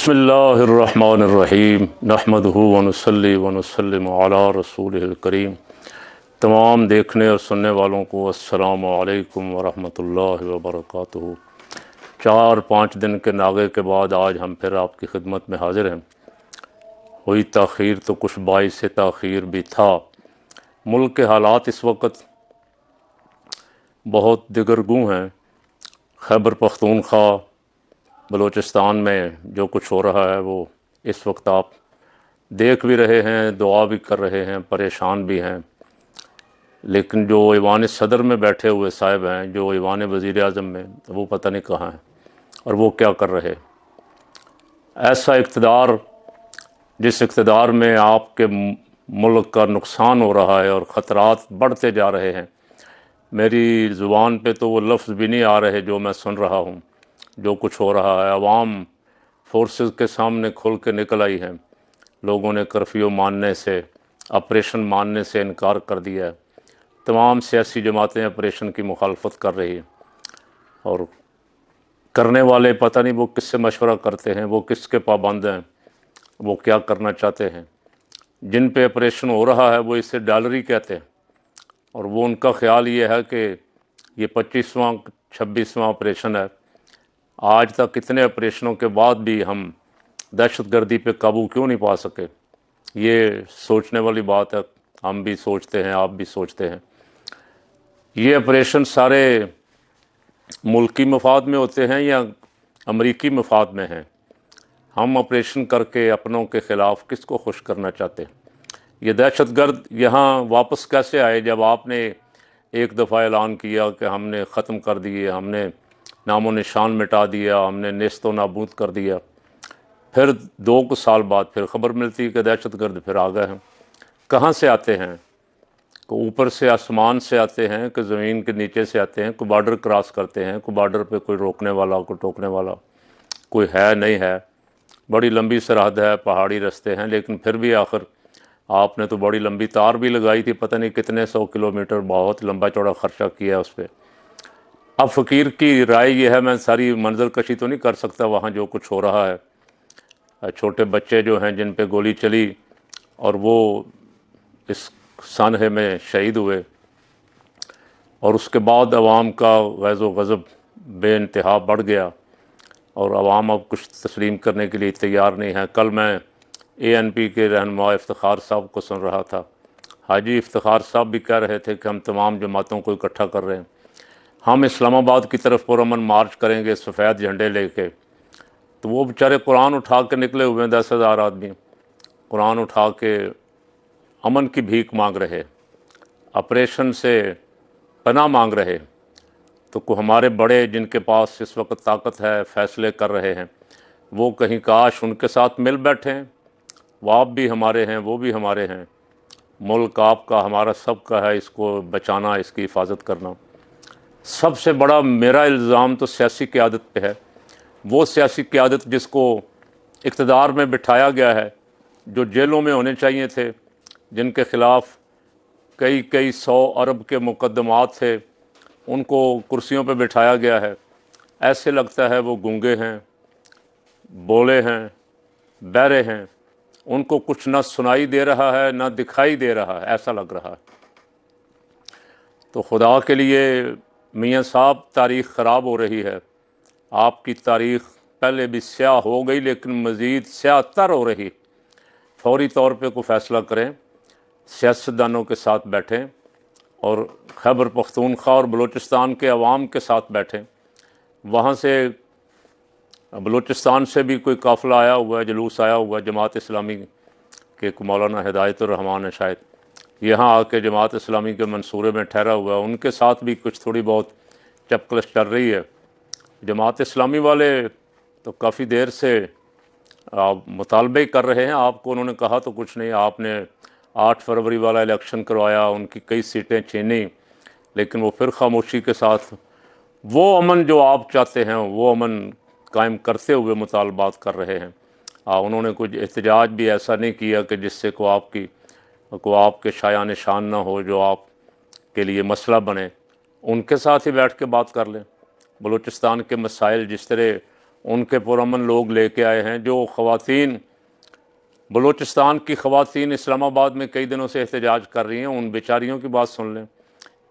बिस्मिल्लाहिर्रहमानिर्रहीम नहमदुहु व नुसल्ली व नुसल्लिमु अला रसूलिहिल करीम। तमाम देखने और सुनने वालों को अस्सलामु अलैकुम व रहमतुल्लाहि व बरकातुहू। 4-5 दिन के नागे के बाद आज हम फिर आपकी खिदमत में हाजिर हैं। हुई ताख़ीर तो कुछ बाइस ताख़ीर भी था। मुल्क के हालात इस वक्त बहुत दिगरगूं हैं। खैबर पख्तूनख्वा बलूचिस्तान में जो कुछ हो रहा है वो इस वक्त आप देख भी रहे हैं, दुआ भी कर रहे हैं, परेशान भी हैं। लेकिन जो ईवान सदर में बैठे हुए साहिब हैं, जो ईवान वज़ीर आज़म में, वो पता नहीं कहाँ हैं और वो क्या कर रहे। ऐसा इक़्तिदार, जिस इक़्तिदार में आपके मुल्क का नुकसान हो रहा है और ख़तरात बढ़ते जा रहे हैं। मेरी ज़ुबान पे तो वो लफ्ज़ भी नहीं आ रहे जो मैं सुन रहा हूँ। जो कुछ हो रहा है, अवाम फोर्सेस के सामने खुल के निकल आई है। लोगों ने कर्फ्यू मानने से, ऑपरेशन मानने से इनकार कर दिया है। तमाम सियासी जमातें ऑपरेशन की मुखालफत कर रही हैं और करने वाले पता नहीं वो किससे मशवरा करते हैं, वो किसके पाबंद हैं, वो क्या करना चाहते हैं। जिन पे ऑपरेशन हो रहा है वो इसे डॉलरी कहते हैं और वो उनका ख्याल ये है कि ये 25वां 26वां ऑपरेशन है। आज तक कितने ऑपरेशनों के बाद भी हम दहशतगर्दी पे काबू क्यों नहीं पा सके। ये सोचने वाली बात है। हम भी सोचते हैं, आप भी सोचते हैं। ये ऑपरेशन सारे मुल्की मफाद में होते हैं या अमरीकी मफाद में हैं। हम ऑपरेशन करके अपनों के ख़िलाफ़ किसको खुश करना चाहते हैं। ये दहशतगर्द यहाँ वापस कैसे आए जब आपने एक दफ़ा ऐलान किया कि हमने ख़त्म कर दिए, हमने नामो निशान मिटा दिया, हमने नेस्तो नाबूद कर दिया। फिर 2 साल बाद फिर ख़बर मिलती है कि दहशतगर्द फिर आ गए हैं। कहाँ से आते हैं? को ऊपर से आसमान से आते हैं कि ज़मीन के नीचे से आते हैं? कोई बॉर्डर क्रॉस करते हैं? कोई बॉर्डर पे कोई रोकने वाला, कोई टोकने वाला कोई है नहीं है। बड़ी लंबी सरहद है, पहाड़ी रास्ते हैं, लेकिन फिर भी आखिर आपने तो बड़ी लंबी तार भी लगाई थी, पता नहीं कितने 100 किलोमीटर, बहुत लंबा चौड़ा ख़र्चा किया उस पर। अब फ़कीर की राय ये है, मैं सारी मंजर कशी तो नहीं कर सकता वहाँ जो कुछ हो रहा है। छोटे बच्चे जो हैं जिन पे गोली चली और वो इस सानहे में शहीद हुए और उसके बाद अवाम का गैज़ो गज़ब बेइंतहा बढ़ गया और अवाम अब कुछ तस्लीम करने के लिए तैयार नहीं है। कल मैं ANP के रहनुमा इफ्तिखार साहब को सुन रहा था। हाजी इफ्तिखार साहब भी कह रहे थे कि हम तमाम जमातों को इकट्ठा कर रहे हैं, हम इस्लामाबाद की तरफ पुरअमन मार्च करेंगे सफ़ेद झंडे लेके। तो वो बेचारे कुरान उठा के निकले हुए हैं, 10,000 आदमी कुरान उठा के अमन की भीख मांग रहे, ऑपरेशन से पनाह मांग रहे। तो को हमारे बड़े जिनके पास इस वक्त ताकत है, फ़ैसले कर रहे हैं, वो कहीं काश उनके साथ मिल बैठें। वो आप भी हमारे हैं, वो भी हमारे हैं। मुल्क आपका, हमारा सबका है, इसको बचाना, इसकी हिफाजत करना। सबसे बड़ा मेरा इल्ज़ाम तो सियासी क़यादत पे है। वो सियासी क़यादत जिसको इक़्तिदार में बिठाया गया है, जो जेलों में होने चाहिए थे, जिनके ख़िलाफ़ कई 100 अरब के मुकदमात थे, उनको कुर्सियों पे बिठाया गया है। ऐसे लगता है वो गूंगे हैं, बोले हैं, बहरे हैं, उनको कुछ ना सुनाई दे रहा है ना दिखाई दे रहा है, ऐसा लग रहा है। तो खुदा के लिए मियाँ साहब, तारीख़ ख़राब हो रही है। आपकी तारीख़ पहले भी स्याह हो गई लेकिन मज़ीद स्याह तर हो रही। फौरी तौर पे कोई फ़ैसला करें, सियासतदानों के साथ बैठें और खैबर पख्तूनख्वा और बलूचिस्तान के अवाम के साथ बैठें। वहाँ से बलूचिस्तान से भी कोई काफ़िला आया हुआ है, जुलूस आया हुआ है जमात इस्लामी के, मौलाना हिदायतुर रहमान है शायद, यहाँ आके जमात इस्लामी के मंसूरे में ठहरा हुआ है। उनके साथ भी कुछ थोड़ी बहुत चपकलश चल रही है। जमात इस्लामी वाले तो काफ़ी देर से मुतालबे कर रहे हैं। आपको उन्होंने कहा तो कुछ नहीं, आपने 8 फरवरी वाला इलेक्शन करवाया, उनकी कई सीटें छीनी, लेकिन वो फिर खामोशी के साथ वो अमन जो आप चाहते हैं वो अमन कायम करते हुए मुतालबात कर रहे हैं। उन्होंने कुछ एहतजाज भी ऐसा नहीं किया कि जिससे को आपके शाया निशान ना हो, जो आप के लिए मसला बने। उनके साथ ही बैठ के बात कर लें। बलूचिस्तान के मसाइल जिस तरह उनके पुरअमन लोग लेके आए हैं। जो ख़वातीन, बलूचिस्तान की ख़वातीन इस्लामाबाद में कई दिनों से एहतजाज कर रही हैं, उन बेचारियों की बात सुन लें,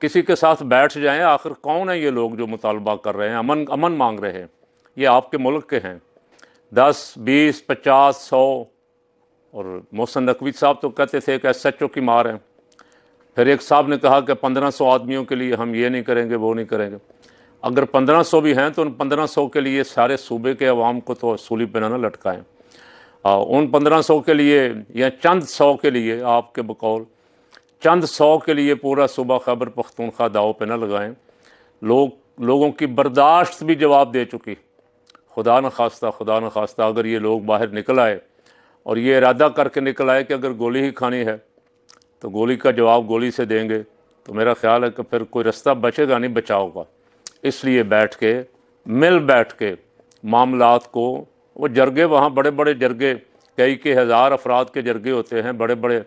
किसी के साथ बैठ जाएं। आखिर कौन है ये लोग जो मुतालबा कर रहे हैं, अमन मांग रहे हैं? ये आपके मुल्क के हैं। 10, 20, 50, 100। और मोहसिन नकवी साहब तो कहते थे कि SHO की मार है। फिर एक साहब ने कहा कि 1500 आदमियों के लिए हम ये नहीं करेंगे, वो नहीं करेंगे। अगर 1500 भी हैं तो उन 1500 के लिए सारे सूबे के अवाम को तो सूली पे ना लटकाएं। उन 1500 के लिए या चंद 100 के लिए, आपके बकौल चंद 100 के लिए पूरा सूबा खैबर पख्तूनख्वा दाव पे न लगाएं। लोगों की बर्दाश्त भी जवाब दे चुकी। खुदा न खास्ता अगर ये लोग बाहर निकल आए और ये इरादा करके निकल आए कि अगर गोली ही खानी है तो गोली का जवाब गोली से देंगे, तो मेरा ख्याल है कि फिर कोई रास्ता बचेगा नहीं बचाव का। इसलिए बैठ के मामलात को, वो जरगे वहाँ बड़े बड़े जरगे, कई के हज़ार अफराद के जरगे होते हैं, बड़े बड़े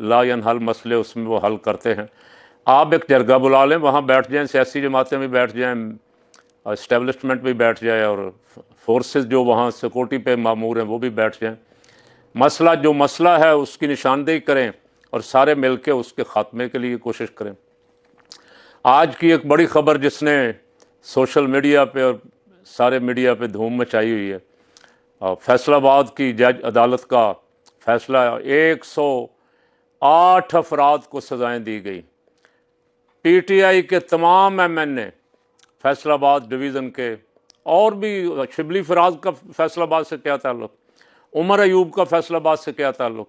लायन हल मसले उसमें वो हल करते हैं। आप एक जरगा बुला लें, वहाँ बैठ जाएं, सियासी जमातें भी बैठ जाएं, इस्टेब्लिशमेंट भी बैठ जाए और फोर्सेस जो वहाँ सिक्योरिटी पे मामूर हैं वो भी बैठ जाएं। जो मसला है उसकी निशानदेही करें और सारे मिलके उसके ख़ात्मे के लिए कोशिश करें। आज की एक बड़ी ख़बर जिसने सोशल मीडिया पे और सारे मीडिया पे धूम मचाई हुई है, फैसलाबाद की जज अदालत का फ़ैसला, 108 अफराद को सज़ाएँ दी गई। PTI के तमाम MNA फैसलाबाद डिवीज़न के, और भी शिबली फराज का फैसलाबाद से क्या ताल्लुक़, उमर अयूब का फैसलाबाद से क्या ताल्लुक़,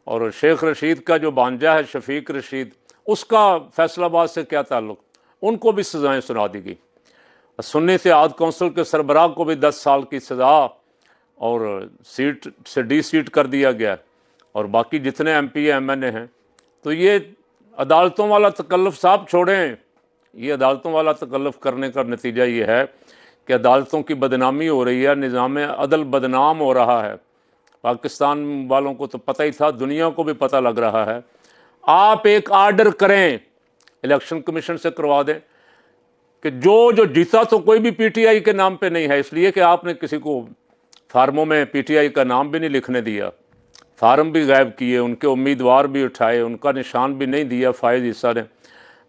और शेख रशीद का जो बांजा है शफीक रशीद, उसका फैसलाबाद से क्या ताल्लुक़, उनको भी सज़ाएँ सुना दी गई। सुन्नी इत्तेहाद कौंसिल के सरबराह को भी 10 साल की सज़ा और सीट से डी सीट कर दिया गया, और बाकी जितने MP MNA हैं। तो ये अदालतों वाला तकल्लुफ़ साहब छोड़ें, ये अदालतों वाला तकल्लुफ़ करने का नतीजा ये है कि अदालतों की बदनामी हो रही है, निज़ाम अदल बदनाम हो रहा है। पाकिस्तान वालों को तो पता ही था, दुनिया को भी पता लग रहा है। आप एक आर्डर करें, इलेक्शन कमीशन से करवा दें कि जो जीता तो कोई भी PTI के नाम पे नहीं है, इसलिए कि आपने किसी को फार्मों में PTI का नाम भी नहीं लिखने दिया, फार्म भी गायब किए, उनके उम्मीदवार भी उठाए, उनका निशान भी नहीं दिया फायद ईसा ने।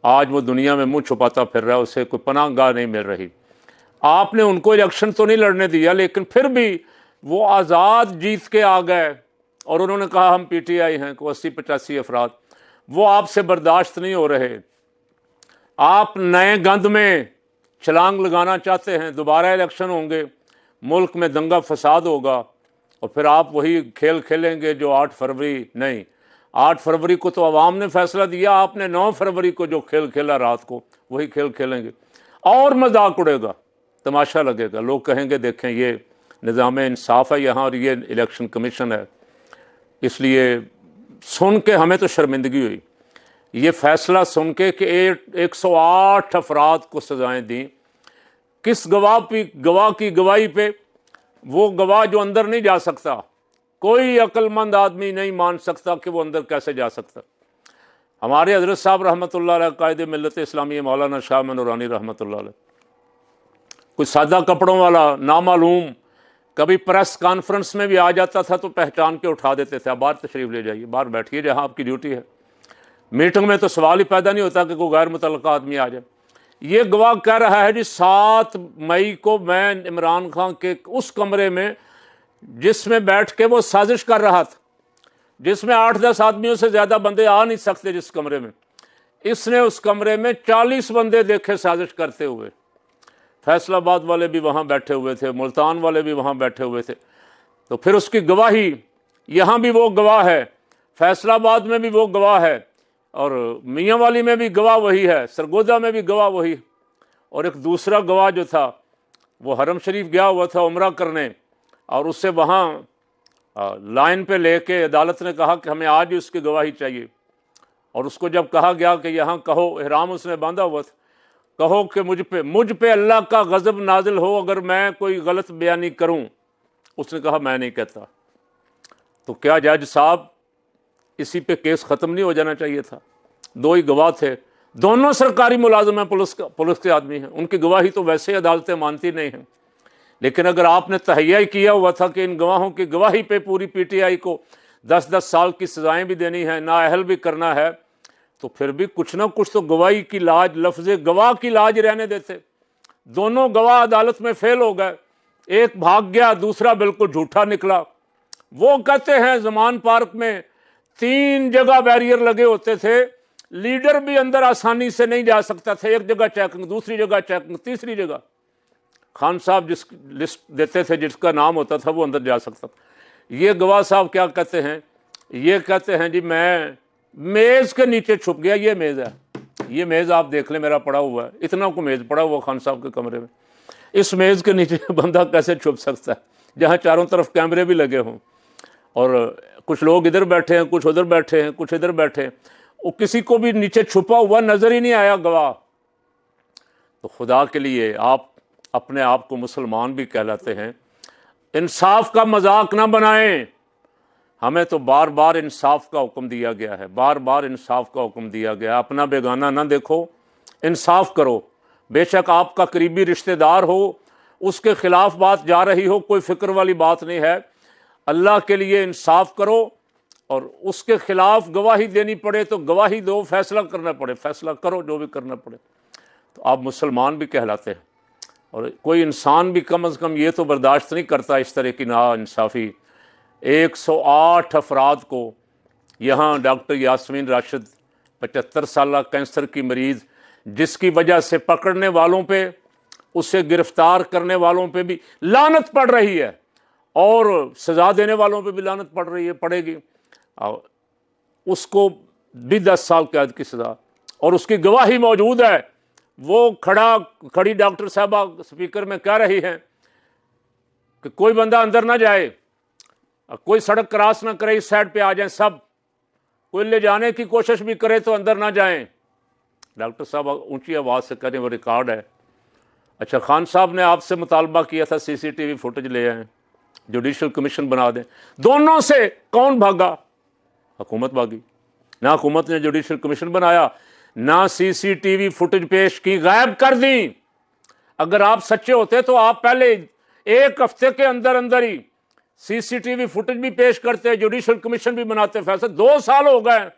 आज वो दुनिया में मुँह छुपाता फिर रहा है, उसे कोई पनाहगाह नहीं मिल रही। आपने उनको इलेक्शन तो नहीं लड़ने दिया, लेकिन फिर भी वो आज़ाद जीत के आ गए और उन्होंने कहा हम PTI हैं, को 80-85 अफराद। वो आपसे बर्दाश्त नहीं हो रहे। आप नए गंद में छलांग लगाना चाहते हैं, दोबारा इलेक्शन होंगे, मुल्क में दंगा फसाद होगा, और फिर आप वही खेल खेलेंगे जो 8 फरवरी नहीं, 8 फरवरी को तो अवाम ने फैसला दिया, आपने 9 फरवरी को जो खेल खेला रात को वही खेल खेलेंगे, और मजाक उड़ेगा, तमाशा लगेगा। लोग कहेंगे देखें ये निज़ाम इंसाफ है यहाँ और ये इलेक्शन कमीशन है। इसलिए सुन के हमें तो शर्मिंदगी हुई, ये फ़ैसला सुन के कि 108 अफराद को सज़ाएँ दी। किस गवाह की गवाही पे? वो गवाह जो अंदर नहीं जा सकता, कोई अक्लमंद आदमी नहीं मान सकता कि वो अंदर कैसे जा सकता। हमारे हज़रत साहब रहमतुल्लाह अलैह कायदे मिल्लत इस्लामी मौलाना शाह नूरानी रहमतुल्लाह अलैह, कोई सादा कपड़ों वाला नामालूम कभी प्रेस कॉन्फ्रेंस में भी आ जाता था तो पहचान के उठा देते थे, आप बाहर तशरीफ़ ले जाइए, बाहर बैठिए जहाँ आपकी ड्यूटी है। मीटिंग में तो सवाल ही पैदा नहीं होता कि कोई गैर मुतल्लका आदमी आ जाए। ये गवाह कह रहा है जी 7 मई को मैं इमरान खान के उस कमरे में जिसमें बैठ के वो साजिश कर रहा था, जिसमें 8-10 आदमियों से ज़्यादा बंदे आ नहीं सकते जिस कमरे में, इसने उस कमरे में 40 बंदे देखे साजिश करते हुए। फैसलाबाद वाले भी वहाँ बैठे हुए थे, मुल्तान वाले भी वहाँ बैठे हुए थे। तो फिर उसकी गवाही, यहाँ भी वो गवाह है, फैसलाबाद में भी वो गवाह है, और मियाँ वाली में भी गवाह वही है, सरगोदा में भी गवाह वही। और एक दूसरा गवाह जो था वो हरम शरीफ गया हुआ था उम्रा करने, और उससे वहाँ लाइन पे लेके अदालत ने कहा कि हमें आज ही उसकी गवाही चाहिए। और उसको जब कहा गया कि यहाँ कहो, इहराम उसने बांधा हुआ था, कहो कि मुझ पे अल्लाह का गज़ब नाजिल हो अगर मैं कोई गलत बयानी करूँ। उसने कहा मैं नहीं कहता। तो क्या जज साहब इसी पे केस ख़त्म नहीं हो जाना चाहिए था? 2 ही गवाह थे, दोनों सरकारी मुलाजिम हैं, पुलिस के आदमी हैं, उनकी गवाही तो वैसे अदालतें मानती नहीं हैं। लेकिन अगर आपने तहैया ही किया हुआ था कि इन गवाहों की गवाही पे पूरी पीटीआई को 10-10 साल की सजाएं भी देनी है, नाअहल भी करना है, तो फिर भी कुछ ना कुछ तो गवाही की लाज, लफ्ज़ गवाह की लाज रहने देते। दोनों गवाह अदालत में फेल हो गए, एक भाग गया, दूसरा बिल्कुल झूठा निकला। वो कहते हैं जमान पार्क में 3 जगह बैरियर लगे होते थे, लीडर भी अंदर आसानी से नहीं जा सकता था। एक जगह चेकिंग, दूसरी जगह चेकिंग, तीसरी जगह खान साहब जिस लिस्ट देते थे, जिसका नाम होता था, वो अंदर जा सकता था। ये गवाह साहब क्या कहते हैं? ये कहते हैं जी मैं मेज़ के नीचे छुप गया। ये मेज़ है, ये मेज़ आप देख लें, मेरा पड़ा हुआ है, इतना को मेज़ पड़ा हुआ खान साहब के कमरे में। इस मेज़ के नीचे बंदा कैसे छुप सकता है, जहाँ चारों तरफ कैमरे भी लगे हों, और कुछ लोग इधर बैठे हैं, कुछ उधर बैठे हैं, कुछ इधर बैठे हैं, वो किसी को भी नीचे छुपा हुआ नज़र ही नहीं आया गवाह। तो खुदा के लिए आप अपने आप को मुसलमान भी कहलाते हैं, इंसाफ का मजाक ना बनाएं। हमें तो बार बार इंसाफ का हुक्म दिया गया है, बार बार इंसाफ का हुक्म दिया गया है। अपना बेगाना ना देखो, इंसाफ करो। बेशक आपका करीबी रिश्तेदार हो, उसके खिलाफ बात जा रही हो, कोई फिक्र वाली बात नहीं है। अल्लाह के लिए इंसाफ करो, और उसके खिलाफ गवाही देनी पड़े तो गवाही दो, फैसला करना पड़े फैसला करो, जो भी करना पड़े। तो आप मुसलमान भी कहलाते हैं। और कोई इंसान भी कम अज़ कम ये तो बर्दाश्त नहीं करता इस तरह की नाइंसाफ़ी। 108 अफराद को यहाँ डॉक्टर यास्मीन राशिद 75 साल कैंसर की मरीज़, जिसकी वजह से पकड़ने वालों पे, उसे गिरफ्तार करने वालों पे भी लानत पड़ रही है, और सज़ा देने वालों पे भी लानत पड़ रही है, पड़ेगी। और उसको भी 10 साल कैद की सज़ा, और उसकी गवाही मौजूद है। वो खड़ी डॉक्टर साहबा स्पीकर में कह रही हैं कि कोई बंदा अंदर ना जाए, कोई सड़क क्रॉस ना करे, इस साइड पे आ जाएं सब, कोई ले जाने की कोशिश भी करे तो अंदर ना जाएं। डॉक्टर साहब ऊंची आवाज़ से करें, वो रिकॉर्ड है। अच्छा, खान साहब ने आपसे मुतालबा किया था CCTV फुटेज ले आएँ, जुडिशल कमीशन बना दें। दोनों से कौन भागा? हुकूमत भागी। ना हुकूमत ने जुडिशल कमीशन बनाया, ना CCTV फुटेज पेश की, गायब कर दी। अगर आप सच्चे होते तो आप पहले 1 हफ्ते के अंदर अंदर ही CCTV फुटेज भी पेश करते, जुडिशल कमीशन भी बनाते। फैसले 2 साल हो गए,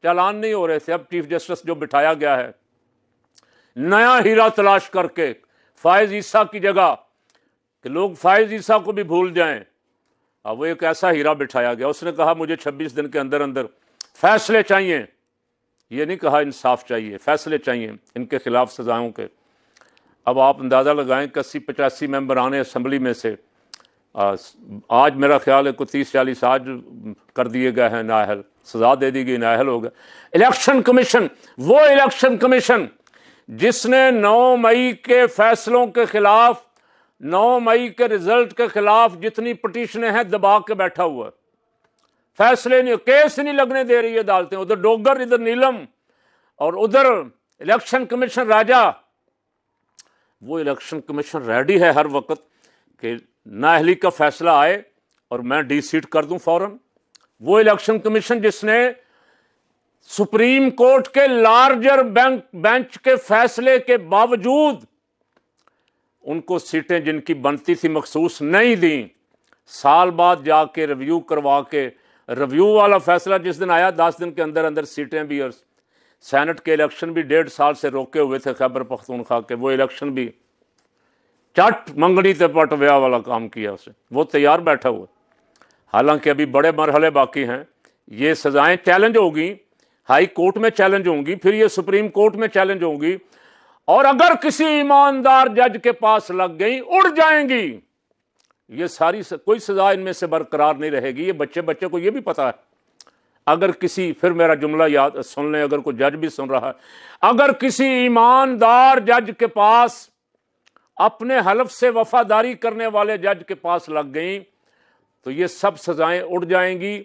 चालान नहीं हो रहे थे। अब चीफ जस्टिस जो बिठाया गया है, नया हीरा तलाश करके फायज ईसा की जगह, कि लोग फायज ईसा को भी भूल जाएं, अब वो एक ऐसा हीरा बिठाया गया। उसने कहा मुझे 26 दिन के अंदर अंदर फैसले चाहिए। ये नहीं कहा इंसाफ चाहिए, फैसले चाहिए इनके खिलाफ सजाओं के। अब आप अंदाज़ा लगाएं कि 80-85 मेंबरान असेंबली में से आज मेरा ख्याल है कुछ 30-40 आज कर दिए गए हैं नाअहल, सजा दे दी गई, नाअहल हो गया। इलेक्शन कमीशन, वो इलेक्शन कमीशन जिसने 9 मई के फैसलों के खिलाफ, 9 मई के रिजल्ट के खिलाफ जितनी पटिशनें हैं दबा के बैठा हुआ है, फैसले नहीं, केस नहीं लगने दे रही है अदालतें। उधर डोगर, इधर नीलम, और उधर इलेक्शन कमीशन राजा। वो इलेक्शन कमीशन रेडी है हर वक्त कि नाअहली का फैसला आए और मैं डी-सीट कर दूं फौरन। वो इलेक्शन कमीशन जिसने सुप्रीम कोर्ट के लार्जर बेंच के फैसले के बावजूद उनको सीटें जिनकी बनती थी मखसूस नहीं दी, साल बाद जाके रिव्यू करवा के, रिव्यू वाला फैसला जिस दिन आया 10 दिन के अंदर अंदर सीटें भी, और सेनेट के इलेक्शन भी 1.5 साल से रोके हुए थे खैबर पख्तूनख्वा के, वो इलेक्शन भी चट मंगनी ते पट व्याह वाला काम किया उसे, वो तैयार बैठा हुआ। हालांकि अभी बड़े मरहले बाकी हैं। ये सजाएं चैलेंज होगी, हाई कोर्ट में चैलेंज होंगी, फिर ये सुप्रीम कोर्ट में चैलेंज होंगी, और अगर किसी ईमानदार जज के पास लग गई उड़ जाएंगी। ये सारी कोई सजा इनमें से बरकरार नहीं रहेगी। ये बच्चे को ये भी पता है। अगर किसी, फिर मेरा जुमला याद सुन लें, अगर कोई जज भी सुन रहा है, अगर किसी ईमानदार जज के पास, अपने हलफ से वफादारी करने वाले जज के पास लग गई, तो ये सब सजाएं उड़ जाएंगी।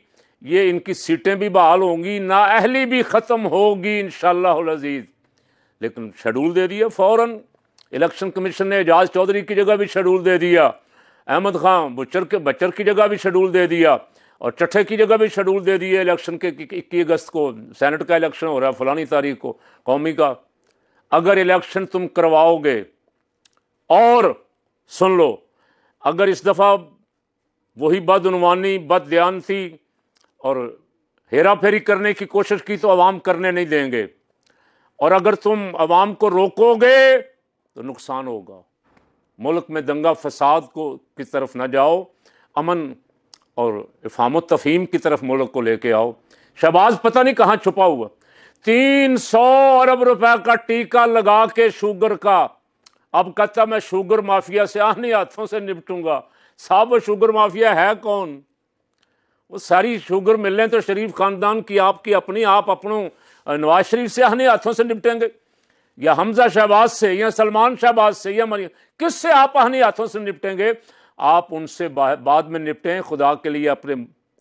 ये इनकी सीटें भी बहाल होंगी, नाअहली भी ख़त्म होगी इंशाअल्लाह अज़ीज़। लेकिन शेड्यूल दे दिया फौरन इलेक्शन कमीशन ने। एजाज चौधरी की जगह भी शेड्यूल दे दिया, अहमद खान बच्चर की जगह भी शेड्यूल दे दिया, और चट्ठे की जगह भी शेड्यूल दे दिए इलेक्शन के। 21 अगस्त को सेनेट का इलेक्शन हो रहा है, फलानी तारीख को कौमी का। अगर इलेक्शन तुम करवाओगे, और सुन लो, अगर इस दफ़ा वही बदउनवानी बददयानती और हेरा फेरी करने की कोशिश की तो अवाम करने नहीं देंगे, और अगर तुम अवाम को रोकोगे तो नुकसान होगा। मुल्क में दंगा फसाद को की तरफ ना जाओ, अमन और इफ़हाम तफ़हीम की तरफ मुल्क को लेके आओ। शहबाज पता नहीं कहाँ छुपा हुआ, 300 अरब रुपए का टीका लगा के शुगर का, अब कहता मैं शुगर माफिया से आहनी हाथों से निपटूंगा। साहब वो शुगर माफिया है कौन? वो सारी शुगर मिलें तो शरीफ खानदान की, आपकी अपनी, आप अपनों नवाज शरीफ से आहनी हाथों से निपटेंगे, या हमजा शहबाज से, या सलमान शहबाज से, या मरियम, किससे आप आहनी हाथों से निपटेंगे? आप उनसे बाद में निपटें। खुदा के लिए अपने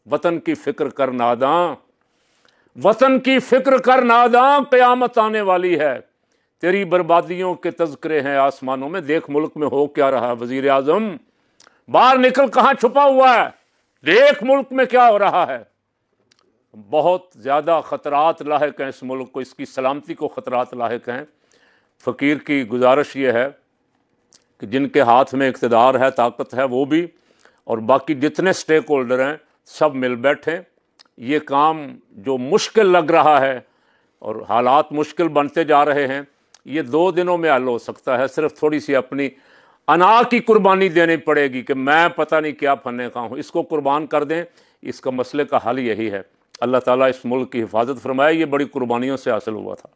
वतन की फिक्र कर नादां, वतन की फिक्र कर नादां, क़यामत आने वाली है। तेरी बर्बादियों के तज़किरे हैं आसमानों में, देख मुल्क में हो क्या रहा है। वज़ीर आज़म बाहर निकल, कहाँ छुपा हुआ है, देख मुल्क में क्या हो रहा है। बहुत ज़्यादा ख़तरात लाहिक हैं इस मुल्क को, इसकी सलामती को ख़तरात लाहिक हैं। फ़कीर की गुजारिश ये है कि जिनके हाथ में इक़्तिदार है, ताकत है, वो भी और बाकी जितने स्टेक होल्डर हैं सब मिल बैठें। ये काम जो मुश्किल लग रहा है और हालात मुश्किल बनते जा रहे हैं, ये 2 दिनों में हल हो सकता है। सिर्फ थोड़ी सी अपनी अना की कुर्बानी देनी पड़ेगी कि मैं पता नहीं क्या फन्ने का हूँ, इसको कुर्बान कर दें। इसका मसले का हल यही है। अल्लाह ताला इस मुल्क की हिफाजत फरमाए। ये बड़ी कुर्बानियों से हासिल हुआ था।